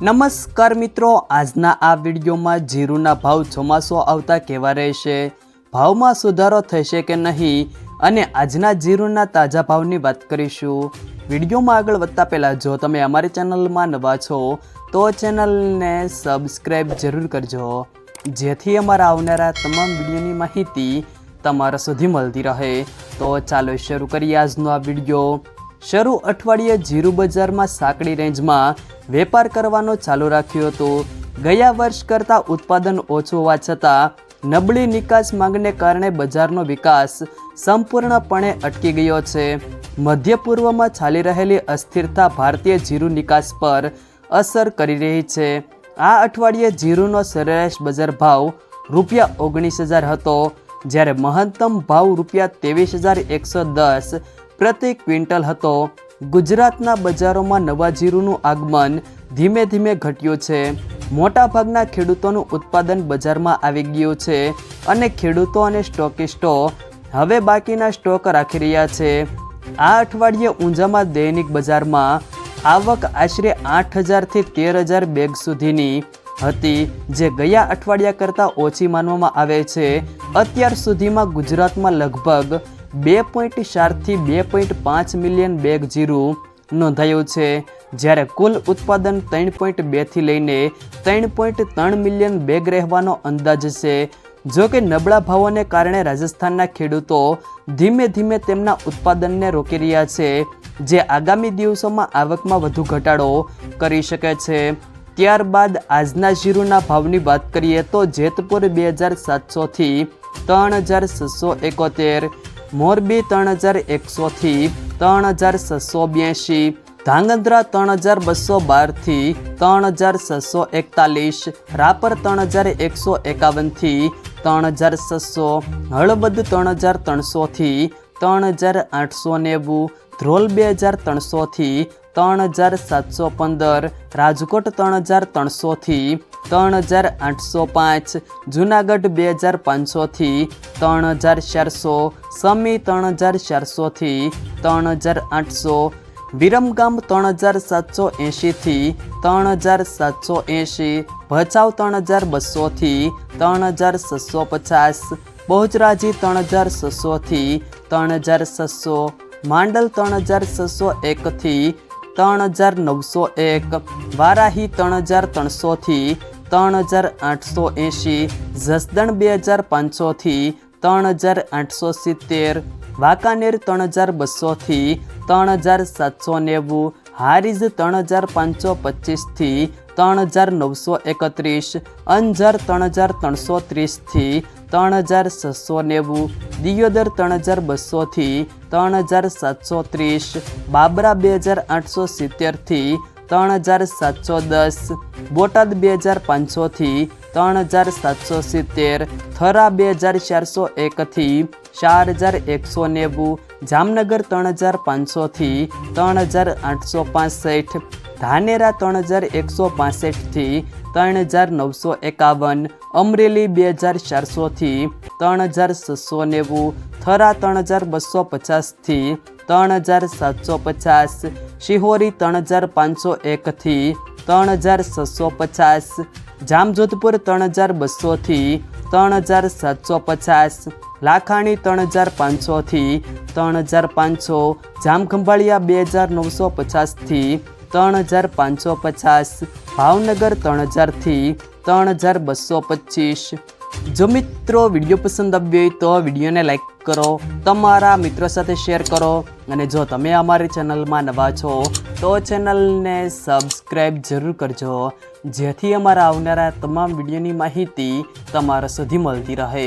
નમસ્કાર મિત્રો, આજના આ વિડીયોમાં જીરુના ભાવ ચોમાસો આવતા કેવા રહેશે, ભાવમાં સુધારો થશે કે નહીં અને આજના જીરુના તાજા ભાવની વાત કરીશું। વિડીયોમાં આગળ વધતા પહેલાં જો તમે અમારી ચેનલમાં નવા છો તો ચેનલને સબસ્ક્રાઈબ જરૂર કરજો, જેથી અમારા આવનારા તમામ વિડીયોની માહિતી તમારા સુધી મળતી રહે। તો ચાલો શરૂ કરીએ આજનો આ વિડીયો। શરૂ અઠવાડિયે જીરુ બજારમાં સાંકડી રેન્જમાં વેપાર કરવાનો ચાલુ રાખ્યો હતો। ગયા વર્ષ કરતાં ઉત્પાદન ઓછું હોવા છતાં નબળી નિકાસ માંગને કારણે બજારનો વિકાસ સંપૂર્ણપણે અટકી ગયો છે। મધ્ય પૂર્વમાં ચાલી રહેલી અસ્થિરતા ભારતીય જીરુ નિકાસ પર અસર કરી રહી છે। આ અઠવાડિયે જીરુનો સરેરાશ બજાર ભાવ ₹19,000 હતો, જ્યારે મહત્તમ ભાવ ₹23,110 પ્રતિ ક્વિન્ટલ હતો। ગુજરાતના બજારોમાં નવા જીરુનું આગમન ધીમે ધીમે ઘટ્યું છે। મોટાભાગના ખેડૂતોનું ઉત્પાદન બજારમાં આવી ગયું છે અને ખેડૂતો અને સ્ટોકિસ્ટો હવે બાકીના સ્ટોક રાખી રહ્યા છે। આ અઠવાડિયે ઊંઝામાં દૈનિક બજારમાં આવક આશરે 8,000 થી 13,000 બેગ સુધીની હતી, જે ગયા અઠવાડિયા કરતાં ઓછી માનવામાં આવે છે। અત્યાર સુધીમાં ગુજરાતમાં લગભગ 2.4 થી 2.5 મિલિયન બેગ જીરું નોંધાયું છે, જ્યારે કુલ ઉત્પાદન 3.2 થી લઈને 3.3 મિલિયન બેગ રહેવાનો અંદાજ છે। જો કે નબળા ભાવોને કારણે રાજસ્થાનના ખેડૂતો ધીમે ધીમે તેમના ઉત્પાદનને રોકી રહ્યા છે, જે આગામી દિવસોમાં આવકમાં વધુ ઘટાડો કરી શકે છે। ત્યારબાદ આજના જીરુના ભાવની વાત કરીએ તો જેતપુર 2,700 થી 3,671, મોરબી 3,100 થી 3,682, ધાંગધ્રા 3,212 થી 3,641, રાપર 3,151 થી 3,600, હળવદ 3,300 થી 3,890, ધ્રોલ 2,300 થી 3,715, રાજકોટ 3,300 થી 3,805, જુનાગઢ 2,500 થી 3,400, સમી 3,400 થી 3,800, વિરમગામ 3,780 થી 3,780, ભચાઉ 3,200 થી 3,650, બહુચરાજી 3,600 થી 3,600, માંડલ 3,601 થી 3,901, વારાહી 3,300 થી 3,880, જસદણ 2,500 થી 3,870, વાંકાનેર 3,200 થી 3,790, હારીજ 3,525 થી 3,931, અંજાર 3,330 થી 3,690, દિયોદર 3,200 થી 3,730, બાબરા 2,870 થી 3,710, બોટાદ 2,500 થી 3,770, થરા 2,401 થી 4,190, જામનગર 3,500 થી 3,865, ધાનેરા 3,165 થી 3,951, અમરેલી 2,400 થી 3,690, થરા 3,250 થી 3,750, શિહોરી 3,501 થી 3,650, જામજોધપુર 3,200 થી 3,750, લાખાણી 3,500 થી 3,500, જામખંભાળિયા 2,950 થી 3,550, ભાવનગર 3,000 થી 3,225। જો મિત્રો વિડીયો પસંદ આવ્યો હોય તો વિડીયોને લાઈક કરો, તમારા મિત્રો સાથે શેર કરો અને જો તમે અમારી ચેનલમાં નવા છો તો ચેનલને સબસ્ક્રાઈબ જરૂર કરજો, જેથી અમારા આવનારા તમામ વિડીયોની માહિતી તમારા સુધી મળતી રહે।